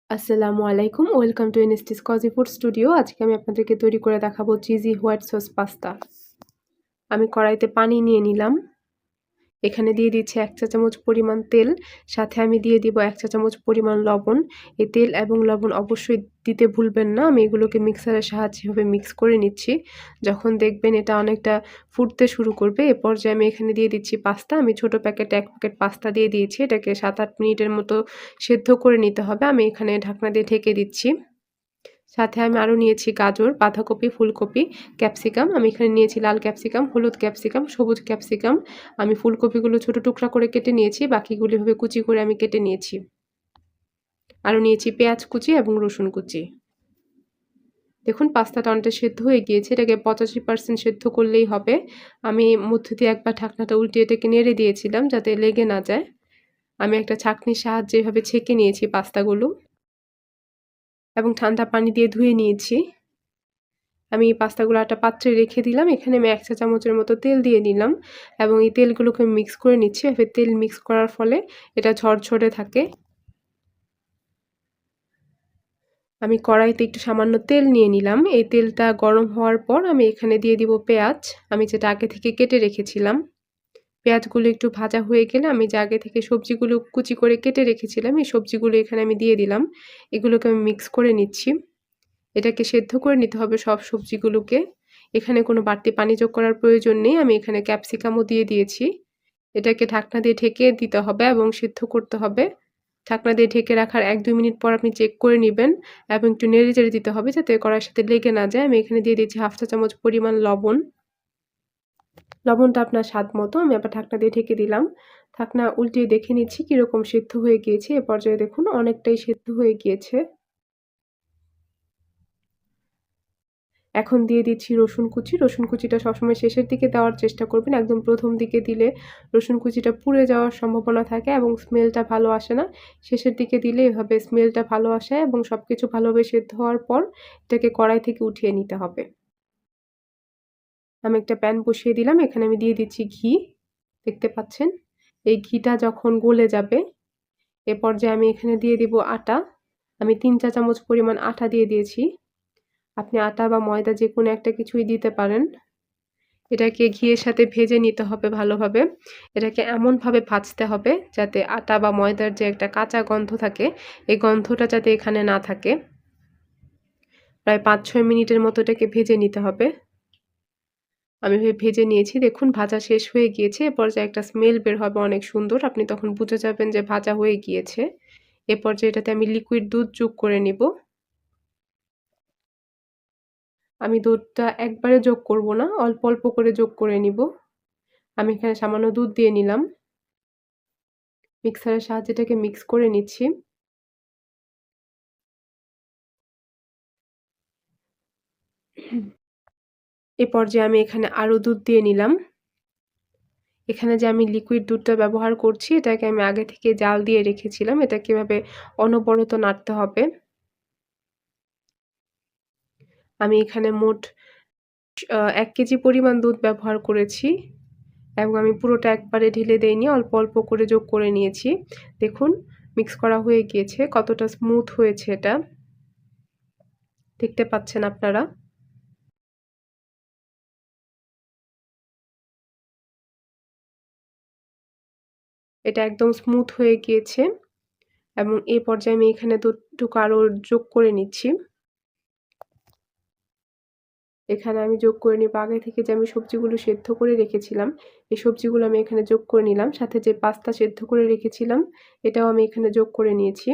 আসসালামু আলাইকুম, welcome to NSTS cozy food studio. আজকে আমি আপনাদেরকে তৈরি করে দেখাবো চিজি হোয়াইট সস পাস্তা। আমি কড়াইতে পানি নিয়ে নিলাম। এখানে দিয়ে দিচ্ছি 1 চা চামচ পরিমাণ তেল, সাথে আমি দিয়ে দিব 1 চা চামচ পরিমাণ লবণ। এই তেল এবং লবণ অবশ্যই দিতে ভুলবেন না। আমি এগুলোকে মিক্সারের সাহায্যে এভাবে মিক্স করে নিচ্ছি। যখন দেখবেন এটা অনেকটা ফুটতে শুরু করবে, এ পর্যায়ে আমি এখানে দিয়ে দিচ্ছি পাস্তা। আমি ছোট প্যাকেটে 1 প্যাকেট পাস্তা দিয়ে দিয়েছি। এটাকে 7-8 মিনিটের মতো সেদ্ধ করে নিতে হবে। আমি এখানে ঢাকনা দিয়ে ঢেকে দিচ্ছি। সাথে আমি আরও নিয়েছি গাজর, বাঁধাকপি, ফুলকপি, ক্যাপসিকাম। আমি এখানে নিয়েছি লাল ক্যাপসিকাম, হলুদ ক্যাপসিকাম, সবুজ ক্যাপসিকাম। আমি ফুলকপিগুলো ছোট টুকরা করে কেটে নিয়েছি, বাকিগুলো এভাবে কুচি করে আমি কেটে নিয়েছি। আরও নিয়েছি পেঁয়াজ কুচি এবং রসুন কুচি। দেখুন পাস্তাটা অনেকটা সেদ্ধ হয়ে গিয়েছে, এটাকে 85% সেদ্ধ করলেই হবে। আমি মধ্য দিয়ে একবার ঢাকনাটা উল্টিয়ে এটাকে নেড়ে দিয়েছিলাম যাতে লেগে না যায়। আমি একটা ছাঁকনির সাহায্যে এভাবে ছেঁকে নিয়েছি পাস্তাগুলো এবং ঠান্ডা পানি দিয়ে ধুয়ে নিয়েছি। আমি পাস্তাগুলো একটা পাত্রে রেখে দিলাম। এখানে আমি 1 চা চামচের মতো তেল দিয়ে নিলাম এবং এই তেলগুলোকে মিক্স করে নিচ্ছি। এভাবে তেল মিক্স করার ফলে এটা ঝরঝরে থাকে। আমি কড়াইতে একটু সামান্য তেল নিয়ে নিলাম। এই তেলটা গরম হওয়ার পর আমি এখানে দিয়ে দিব পেঁয়াজ, আমি যেটা আগে থেকে কেটে রেখেছিলাম। পেঁয়াজগুলো একটু ভাজা হয়ে গেলে আমি যে আগে থেকে সবজিগুলো কুচি করে কেটে রেখেছিলাম, এই সবজিগুলো এখানে আমি দিয়ে দিলাম। এগুলোকে আমি মিক্স করে নিচ্ছি। এটাকে সেদ্ধ করে নিতে হবে সব সবজিগুলোকে। এখানে কোনো বাড়তি পানি যোগ করার প্রয়োজন নেই। আমি এখানে ক্যাপসিকামও দিয়ে দিয়েছি। এটাকে ঢাকনা দিয়ে ঢেকে দিতে হবে এবং সিদ্ধ করতে হবে। ঢাকনা দিয়ে ঢেকে রাখার 1-2 মিনিট পর আপনি চেক করে নিবেন এবং একটু নেড়ে-চেড়ে দিতে হবে যাতে কড়াইয়ের সাথে লেগে না যায়। আমি এখানে দিয়ে দিচ্ছি 1/2 চা চামচ পরিমাণ লবণ। লবণটা আপনার স্বাদ মতো। আমি আবার ঢাকনা দিয়ে ঢেকে দিলাম। ঢাকনা উল্টিয়ে দেখে নিচ্ছি কিরকম সিদ্ধ হয়ে গিয়েছে। এ পর্যায়ে দেখুন অনেকটাই সিদ্ধ হয়ে গিয়েছে। এখন দিয়ে দিচ্ছি রসুন কুচি। রসুন কুচিটা সবসময় শেষের দিকে দেওয়ার চেষ্টা করবেন। একদম প্রথম দিকে দিলে রসুন কুচিটা পুড়ে যাওয়ার সম্ভাবনা থাকে এবং স্মেলটা ভালো আসে না। শেষের দিকে দিলে এভাবে স্মেলটা ভালো আসে এবং সবকিছু ভালোভাবে সেদ্ধ হওয়ার পর এটাকে কড়াই থেকে উঠিয়ে নিতে হবে। আমি একটা প্যান বসিয়ে দিলাম। এখানে আমি দিয়ে দিচ্ছি ঘি। দেখতে পাচ্ছেন? এই ঘিটা যখন গলে যাবে, এ পর্যায়ে আমি এখানে দিয়ে দিব আটা। আমি 3 চা চামচ পরিমাণ আটা দিয়ে দিয়েছি। আপনি আটা বা ময়দা যেকোনো একটা কিছুই দিতে পারেন। এটাকে ঘিয়ের সাথে ভেজে নিতে হবে ভালোভাবে। এটাকে এমনভাবে ভাজতে হবে যাতে আটা বা ময়দার যে একটা কাঁচা গন্ধ থাকে, এই গন্ধটা যাতে এখানে না থাকে। প্রায় 5-6 মিনিটের মতো এটাকে ভেজে নিতে হবে। আমি ভেজে নিয়েছি। দেখুন ভাজা শেষ হয়ে গিয়েছে। এ পর্যায়ে একটা স্মেল বের হবে অনেক সুন্দর। আপনি তখন বুঝে যাবেন যে ভাজা হয়ে গিয়েছে। এ পর্যায়ে এটাতে আমি লিকুইড দুধ যোগ করে নিব। আমি দুধটা একবারে যোগ করব না, অল্প, অল্প করে যোগ করে নিব। আমি এখানে সামান্য দুধ দিয়ে নিলাম। মিক্সারের সাহায্যে এটাকে মিক্স করে নিচ্ছি। এ পর্যায়ে আমি এখানে আরও দুধ দিয়ে নিলাম। এখানে যে আমি লিকুইড দুধটা ব্যবহার করছি, এটাকে আমি আগে থেকে জাল দিয়ে রেখেছিলাম। এটাকে এভাবে অনবরত নাড়তে হবে। আমি এখানে মোট ১ কেজি পরিমাণ দুধ ব্যবহার করেছি এবং আমি পুরোটা একবারে ঢেলে দেইনি, অল্প, অল্প করে যোগ করে নিয়েছি। দেখুন মিক্স করা হয়ে গিয়েছে, কতটা স্মুথ হয়েছে এটা। দেখতে পাচ্ছেন আপনারা। এটা একদম স্মুথ হয়ে গিয়েছে এবং এই পর্যায়ে আমি এখানে দুধটুকু আরও যোগ করে নিচ্ছি। এখানে আমি যোগ করে নিব আগে থেকে যে আমি সবজিগুলো সেদ্ধ করে রেখেছিলাম, এই সবজিগুলো আমি এখানে যোগ করে নিলাম। সাথে যে পাস্তা সেদ্ধ করে রেখেছিলাম, এটাও আমি এখানে যোগ করে নিয়েছি।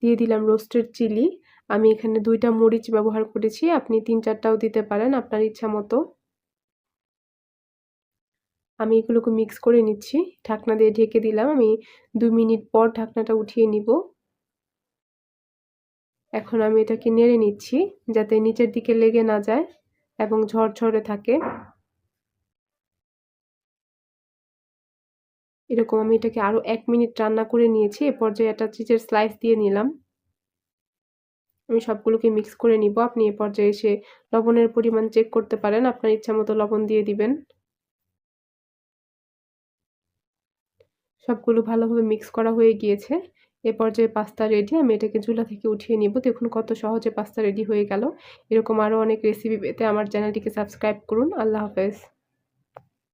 দিয়ে দিলাম রোস্টেড চিলি। আমি এখানে ২ টা মরিচ ব্যবহার করেছি। আপনি ৩-৪ টাও দিতে পারেন আপনার ইচ্ছা মতো। আমি এগুলোকে মিক্স করে নিচ্ছি। ঢাকনা দিয়ে ঢেকে দিলাম। আমি ২ মিনিট পর ঢাকনাটা উঠিয়ে নিব। এখন আমি এটাকে নেড়ে নিচ্ছি যাতে নিচের দিকে লেগে না যায় এবং ঝরঝরে থাকে। এরকম আমি এটাকে আরও ১ মিনিট রান্না করে নিয়েছি। এ পর্যায়ে একটা চিজের স্লাইস দিয়ে নিলাম। আমি সবগুলোকে মিক্স করে নিব। আপনি এ পর্যায়ে এসে লবণের পরিমাণ চেক করতে পারেন। আপনার ইচ্ছামতো লবণ দিয়ে দিবেন। সবগুলো ভালোভাবে মিক্স করা হয়ে গিয়েছে। এ পর্যায়ে পাস্তা রেডি। আমি এটাকে চুলা থেকে উঠিয়ে নিব। দেখুন কত সহজে পাস্তা রেডি হয়ে গেল। এরকম আরও অনেক রেসিপি পেতে আমার চ্যানেলটিকে সাবস্ক্রাইব করুন। আল্লাহ হাফেজ।